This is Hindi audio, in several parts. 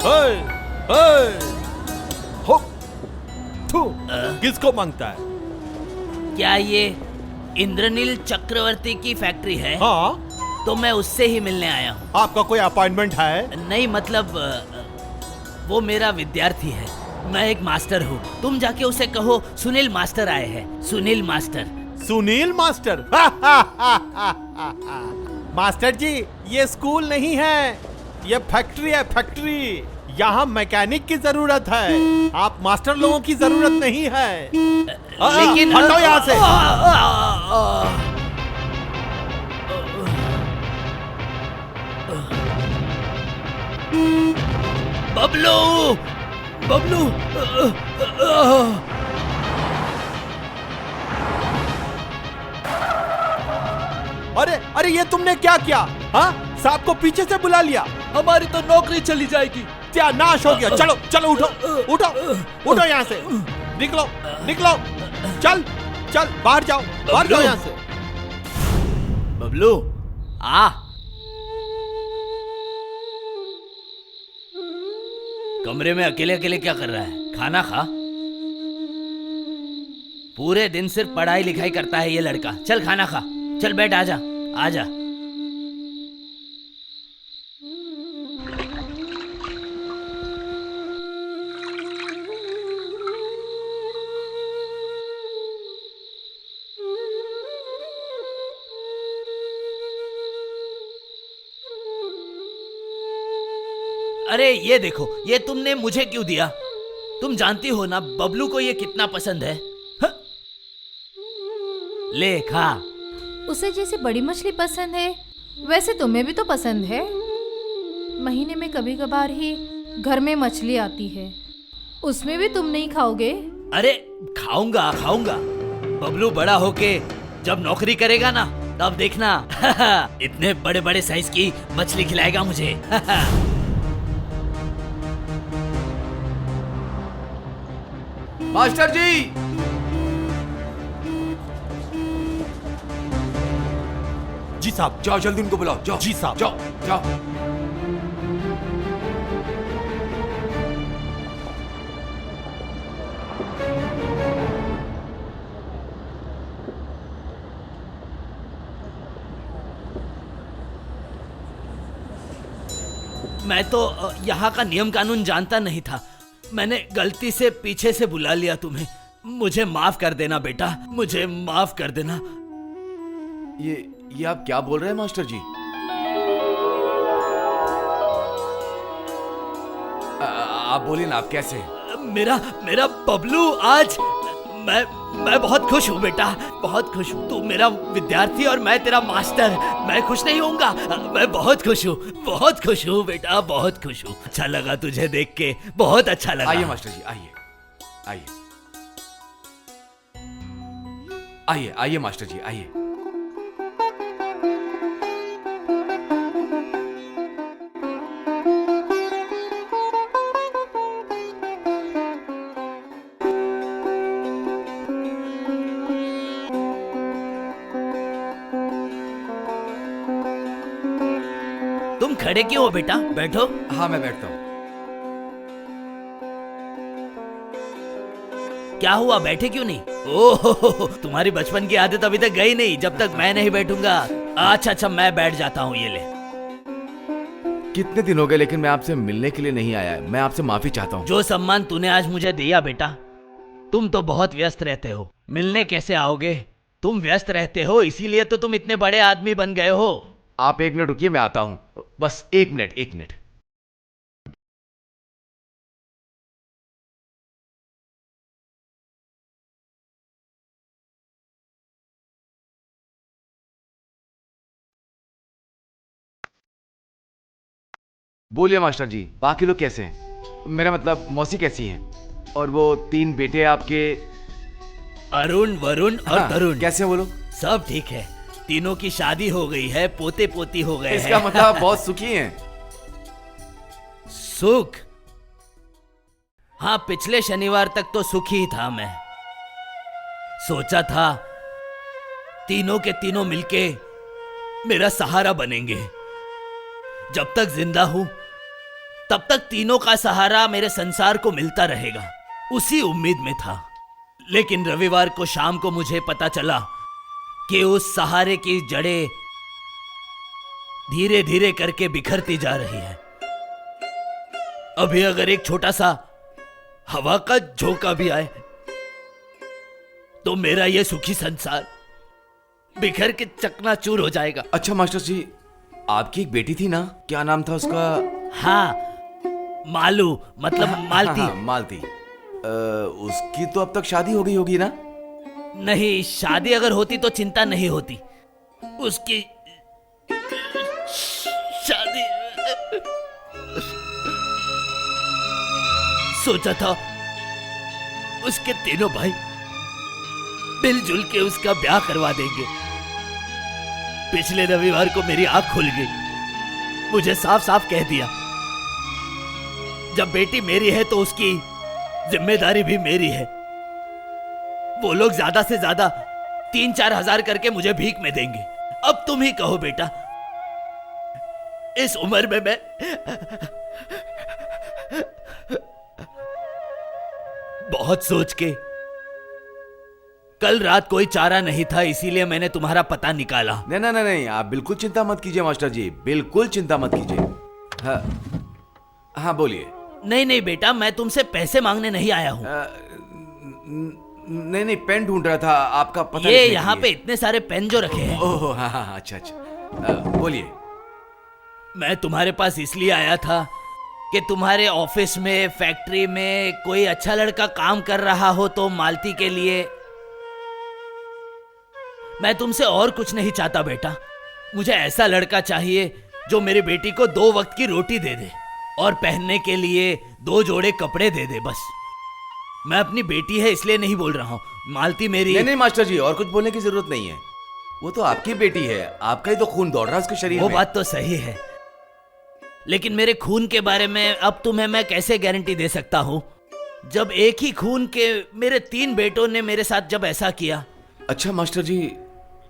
ओए, ओए, हो, थू, किसको मांगता है? क्या ये इंद्रनील चक्रवर्ती की फैक्ट्री है? हाँ, तो मैं उससे ही मिलने आया हूँ। आपका कोई अपॉइंटमेंट है? नहीं मतलब वो मेरा विद्यार्थी है। मैं एक मास्टर हूँ। तुम जाके उसे कहो सुनील मास्टर आए हैं। Sunil master. Sunil master? Master ji, ये स्कूल नहीं है, ये फैक्ट्री है, फैक्ट्री। यहाँ मैकेनिक की जरूरत है, आप मास्टर लोगों की जरूरत नहीं है। लेकिन हटो यहाँ से। बबलू, बबलू, अरे अरे, ये तुमने क्या किया? हाँ, सांप को पीछे से बुला लिया। हमारी तो नौकरी चली जाएगी। नाश हो गया। चलो चलो, उठो उठो उठो यहाँ से। निकलो निकलो, चल चल, बाहर जाओ, बाहर जाओ यहाँ से। बबलू आ। कमरे में अकेले अकेले क्या कर रहा है? खाना खा। पूरे दिन सिर्फ पढ़ाई लिखाई करता है ये लड़का। चल खाना खा। चल बैठ, आजा आजा। अरे ये देखो, ये तुमने मुझे क्यों दिया? तुम जानती हो ना बबलू को ये कितना पसंद है। हा? ले खा। उसे जैसे बड़ी मछली पसंद है वैसे तुम्हें भी तो पसंद है। महीने में कभी कभार ही घर में मछली आती है, उसमें भी तुम नहीं खाओगे? अरे खाऊंगा खाऊंगा। बबलू बड़ा होके जब नौकरी करेगा ना, तब देखना इतने बड़े बड़े साइज की मछली खिलाएगा मुझे। मास्टर जी, जी साहब। जाओ जल्दी उनको बुलाओ। जाओ जी साहब। जाओ जाओ। मैं तो यहाँ का नियम कानून जानता नहीं था। मैंने गलती से पीछे से बुला लिया तुम्हें। मुझे माफ कर देना बेटा, मुझे माफ कर देना। ये आप क्या बोल रहे हैं मास्टर जी? आप बोलिए ना, आप कैसे? मेरा मेरा बबलू आज मैं बहुत खुश हूँ बेटा, बहुत खुश हूँ। तू मेरा विद्यार्थी और मैं तेरा मास्टर। मैं खुश नहीं होऊंगा? मैं बहुत खुश हूँ, बहुत खुश हूँ बेटा, बहुत खुश हूँ। अच्छा लगा तुझे देख के, बहुत अच्छा लगा। आइए मास्टर जी, आइए आइए आइए आइए मास्टर जी, आइए। तुम खड़े क्यों हो बेटा? बैठो। हाँ मैं बैठता हूँ। क्या हुआ, बैठे क्यों नहीं? ओह, तुम्हारी बचपन की आदत अभी तक गई नहीं, जब तक मैं नहीं बैठूंगा। अच्छा अच्छा, मैं बैठ जाता हूँ, ये ले। कितने दिन हो गए लेकिन मैं आपसे मिलने के लिए नहीं आया। मैं आपसे माफी चाहता हूँ। जो सम्मान तूने आज मुझे दिया बेटा, तुम तो बहुत व्यस्त रहते हो, मिलने कैसे आओगे? तुम व्यस्त रहते हो इसीलिए तो तुम इतने बड़े आदमी बन गए हो। आप 1 मिनट रुकिए, मैं आता हूँ। बस 1 मिनट, 1 मिनट। बोलिए मास्टर जी, बाकी लोग कैसे हैं? मेरा मतलब मौसी कैसी हैं? और वो 3 बेटे आपके? अरुण, वरुण और हाँ, तरुण कैसे हैं वो लोग? सब ठीक है। तीनों की शादी हो गई है, पोते पोती हो गए इसका हैं। मतलब बहुत सुखी हैं। सुख? हाँ, पिछले शनिवार तक तो सुखी ही था मैं। सोचा था तीनों के तीनों मिलके मेरा सहारा बनेंगे। जब तक जिंदा हूं तब तक तीनों का सहारा मेरे संसार को मिलता रहेगा, उसी उम्मीद में था। लेकिन रविवार को शाम को मुझे पता चला कि उस सहारे की जड़ें धीरे धीरे करके बिखरती जा रही है। अभी अगर एक छोटा सा हवा का झोंका भी आए तो मेरा यह सुखी संसार बिखर के चकनाचूर हो जाएगा। अच्छा मास्टर जी, आपकी एक बेटी थी ना, क्या नाम था उसका? हाँ, मालू, मतलब मालती। हाँ, मालती। उसकी तो अब तक शादी हो गई होगी ना? नहीं, शादी अगर होती तो चिंता नहीं होती। उसकी शादी सोचा था उसके तीनों भाई मिलजुल के उसका ब्याह करवा देंगे। पिछले रविवार को मेरी आंख खुल गई। मुझे साफ साफ कह दिया, जब बेटी मेरी है तो उसकी जिम्मेदारी भी मेरी है। वो लोग ज्यादा से ज्यादा 3-4 हजार करके मुझे भीख में देंगे। अब तुम ही कहो बेटा, इस उम्र में मैं बहुत सोच के, कल रात कोई चारा नहीं था, इसीलिए मैंने तुम्हारा पता निकाला। नहीं नहीं नहीं, आप बिल्कुल चिंता मत कीजिए मास्टर जी, बिल्कुल चिंता मत कीजिए। हाँ बोलिए। नहीं नहीं बेटा, मैं तुमसे पैसे मांगने नहीं आया हूँ। नहीं नहीं, पेन ढूंढ रहा था आपका पता ये लिखने के यहाँ लिए। पे इतने सारे पेन जो रखे हैं। ओह हाँ हाँ, अच्छा अच्छा, बोलिए। मैं तुम्हारे पास इसलिए आया था कि तुम्हारे ऑफिस में, फैक्ट्री में कोई अच्छा लड़का काम कर रहा हो तो मालती के लिए। मैं तुमसे और कुछ नहीं चाहता बेटा, मुझे ऐसा लड़का चाहिए जो मेरी बेटी को 2 वक्त की रोटी दे दे और पहनने के लिए 2 जोड़े कपड़े दे दे, बस। मैं अपनी बेटी है इसलिए नहीं बोल रहा हूँ, मालती मेरी। नहीं नहीं मास्टर जी, और कुछ बोलने की जरूरत नहीं है। वो तो आपकी बेटी है, आपका ही तो खून दौड़ रहा है उसके शरीर वो में। बात तो सही है, लेकिन मेरे खून के बारे में अब तुम्हें मैं कैसे गारंटी दे सकता हूँ, जब एक ही खून के मेरे 3 बेटों ने मेरे साथ जब ऐसा किया। अच्छा मास्टर जी,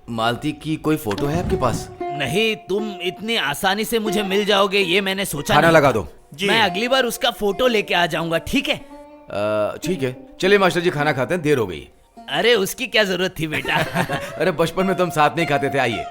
मालती की कोई फोटो है आपके पास? नहीं, तुम इतनी आसानी से मुझे मिल जाओगे ये मैंने सोचा खाना नहीं। लगा दो। जी। मैं अगली बार उसका फोटो लेके आ जाऊंगा, ठीक है? ठीक है, चलिए मास्टर जी, खाना खाते हैं, देर हो गई। अरे उसकी क्या जरूरत थी बेटा। अरे बचपन में तो हम साथ नहीं खाते थे, आइए।